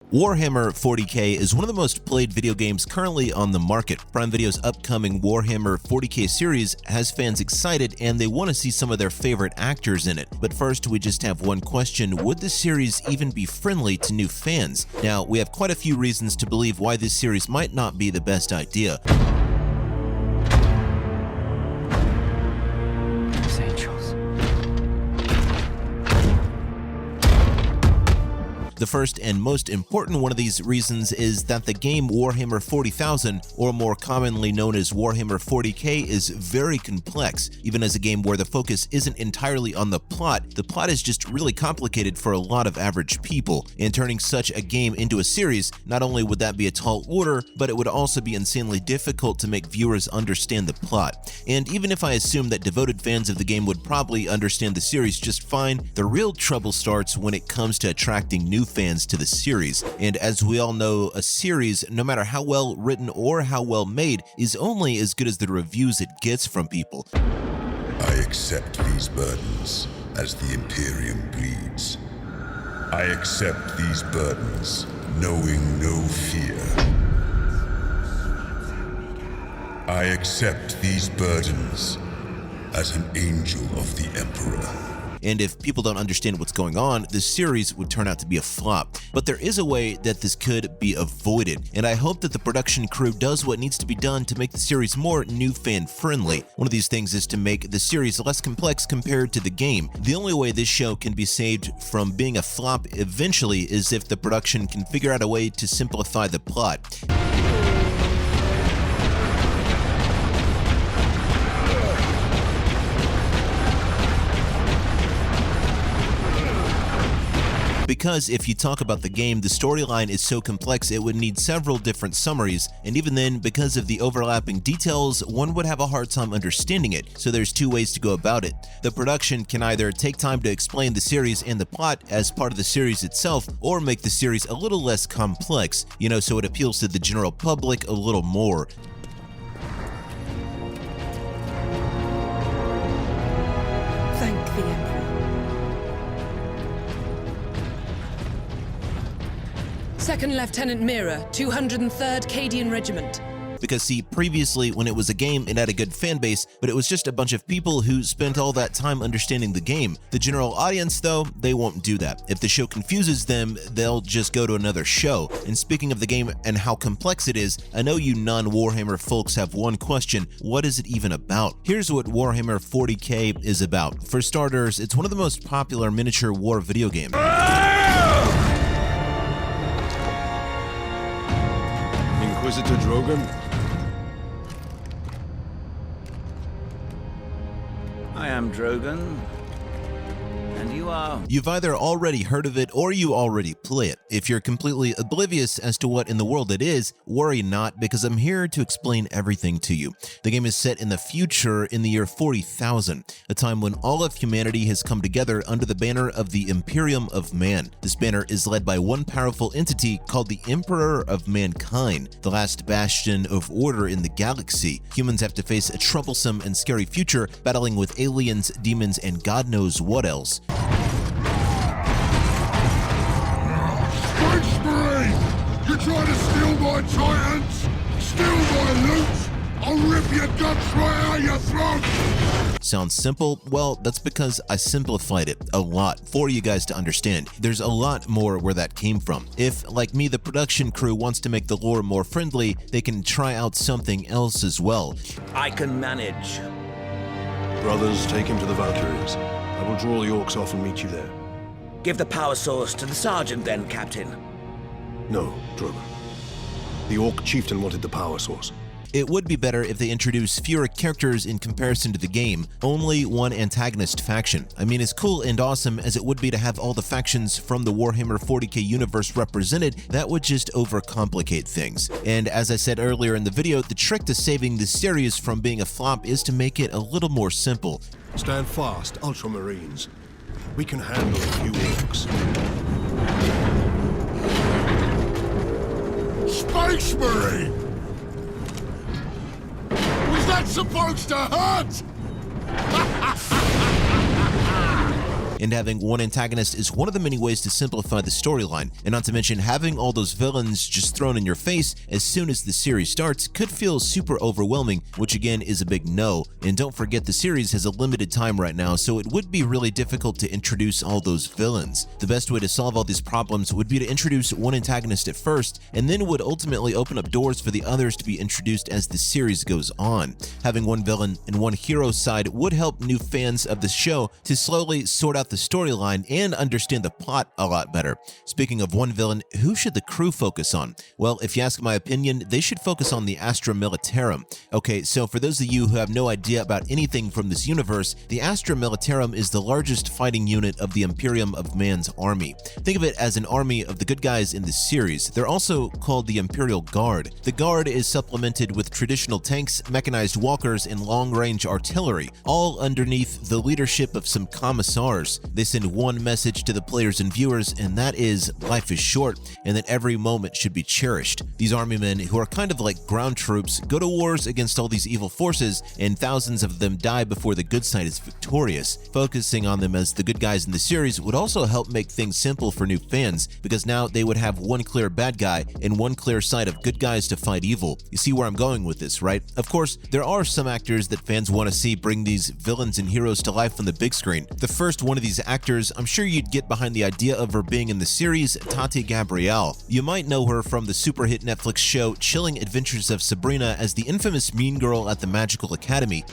Warhammer 40K is one of the most played video games currently on the market. Prime Video's upcoming Warhammer 40K series has fans excited and they want to see some of their favorite actors in it. But first, we just have one question: would this series even be friendly to new fans? Now, we have quite a few reasons to believe why this series might not be the best idea. The first and most important one of these reasons is that the game Warhammer 40,000, or more commonly known as Warhammer 40K, is very complex. Even as a game where the focus isn't entirely on the plot is just really complicated for a lot of average people. And turning such a game into a series, not only would that be a tall order, but it would also be insanely difficult to make viewers understand the plot. And even if I assume that devoted fans of the game would probably understand the series just fine, the real trouble starts when it comes to attracting new fans to the series. And as we all know, a series, no matter how well written or how well made, is only as good as the reviews it gets from people. I accept these burdens as the Imperium bleeds. I accept these burdens, knowing no fear. I accept these burdens as an angel of the Emperor. And if people don't understand what's going on, this series would turn out to be a flop. But there is a way that this could be avoided, and I hope that the production crew does what needs to be done to make the series more new fan friendly. One of these things is to make the series less complex compared to the game. The only way this show can be saved from being a flop eventually is if the production can figure out a way to simplify the plot. Because if you talk about the game, the storyline is so complex it would need several different summaries, and even then, because of the overlapping details, one would have a hard time understanding it. So there's two ways to go about it. The production can either take time to explain the series and the plot as part of the series itself, or make the series a little less complex, so it appeals to the general public a little more. Thank the Emperor. Second Lieutenant Mira, 203rd Cadian Regiment. Because see, previously when it was a game, it had a good fan base, but it was just a bunch of people who spent all that time understanding the game. The general audience, though, they won't do that. If the show confuses them, they'll just go to another show. And speaking of the game and how complex it is, I know you non-Warhammer folks have one question: what is it even about? Here's what Warhammer 40K is about. For starters, it's one of the most popular miniature war video games. Inquisitor Drogon? I am Drogon, and you are... You've either already heard of it or you already play it. If you're completely oblivious as to what in the world it is, worry not, because I'm here to explain everything to you. The game is set in the future in the year 40,000, a time when all of humanity has come together under the banner of the Imperium of Man. This banner is led by one powerful entity called the Emperor of Mankind, the last bastion of order in the galaxy. Humans have to face a troublesome and scary future, battling with aliens, demons, and God knows what else. Space Marine! You trying to steal my Titans? Steal my loot? I'll rip your guts right out your throat! Sounds simple? Well, that's because I simplified it a lot for you guys to understand. There's a lot more where that came from. If, like me, the production crew wants to make the lore more friendly, they can try out something else as well. I can manage. Brothers, take him to the Valkyries. I will draw the orcs off and meet you there. Give the power source to the sergeant then, Captain. No, Drogon. The orc chieftain wanted the power source. It would be better if they introduce fewer characters in comparison to the game, only one antagonist faction. I mean, as cool and awesome as it would be to have all the factions from the Warhammer 40K universe represented, that would just overcomplicate things. And as I said earlier in the video, the trick to saving this series from being a flop is to make it a little more simple. Stand fast, Ultramarines. We can handle a few orcs. Space Marine! Was that supposed to hurt? and having one antagonist is one of the many ways to simplify the storyline, and not to mention having all those villains just thrown in your face as soon as the series starts could feel super overwhelming, which again is a big no. And don't forget, the series has a limited time right now, so it would be really difficult to introduce all those villains. The best way to solve all these problems would be to introduce one antagonist at first, and then would ultimately open up doors for the others to be introduced as the series goes on. Having one villain and one hero side would help new fans of the show to slowly sort out the storyline and understand the plot a lot better. Speaking of one villain, who should the crew focus on? Well, if you ask my opinion, they should focus on the Astra Militarum. Okay, so for those of you who have no idea about anything from this universe, the Astra Militarum is the largest fighting unit of the Imperium of Man's army. Think of it as an army of the good guys in this series. They're also called the Imperial Guard. The Guard is supplemented with traditional tanks, mechanized walkers, and long-range artillery, all underneath the leadership of some commissars. They send one message to the players and viewers, and that is life is short and that every moment should be cherished. These army men, who are kind of like ground troops, go to wars against all these evil forces, and thousands of them die before the good side is victorious. Focusing on them as the good guys in the series would also help make things simple for new fans, because now they would have one clear bad guy and one clear side of good guys to fight evil. You see where I'm going with this, right? Of course, there are some actors that fans want to see bring these villains and heroes to life on the big screen. The first one of these actors, I'm sure you'd get behind the idea of her being in the series, Tati Gabrielle. You might know her from the super hit Netflix show Chilling Adventures of Sabrina as the infamous mean girl at the Magical Academy.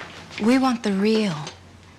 We want the real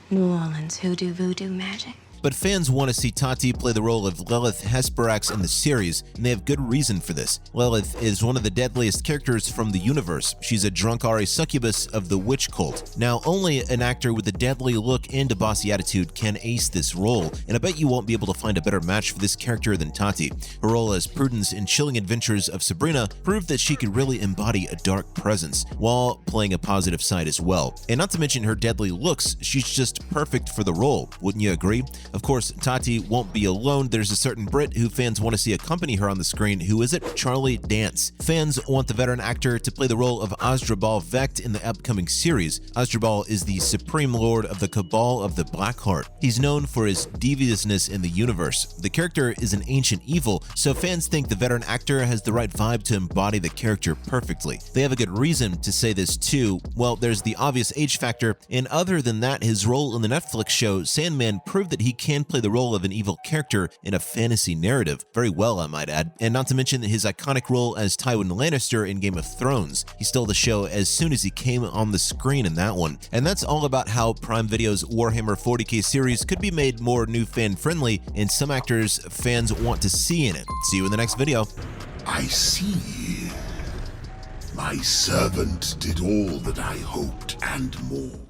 New Orleans hoodoo voodoo magic. But fans want to see Tati play the role of Lilith Hesperax in the series, and they have good reason for this. Lilith is one of the deadliest characters from the universe. She's a Drunkari succubus of the witch cult. Now, only an actor with a deadly look and a bossy attitude can ace this role, and I bet you won't be able to find a better match for this character than Tati. Her role as Prudence in Chilling Adventures of Sabrina proved that she could really embody a dark presence, while playing a positive side as well. And not to mention her deadly looks, she's just perfect for the role. Wouldn't you agree? Of course, Tati won't be alone. There's a certain Brit who fans want to see accompany her on the screen. Who is it? Charlie Dance. Fans want the veteran actor to play the role of Asdrubal Vecht in the upcoming series. Asdrubal is the supreme lord of the Cabal of the Blackheart. He's known for his deviousness in the universe. The character is an ancient evil, so fans think the veteran actor has the right vibe to embody the character perfectly. They have a good reason to say this too. Well, there's the obvious age factor, and other than that, his role in the Netflix show Sandman proved that he can play the role of an evil character in a fantasy narrative. Very well, I might add. And not to mention his iconic role as Tywin Lannister in Game of Thrones. He stole the show as soon as he came on the screen in that one. And that's all about how Prime Video's Warhammer 40K series could be made more new fan friendly, and some actors fans want to see in it. See you in the next video. I see. My servant did all that I hoped and more.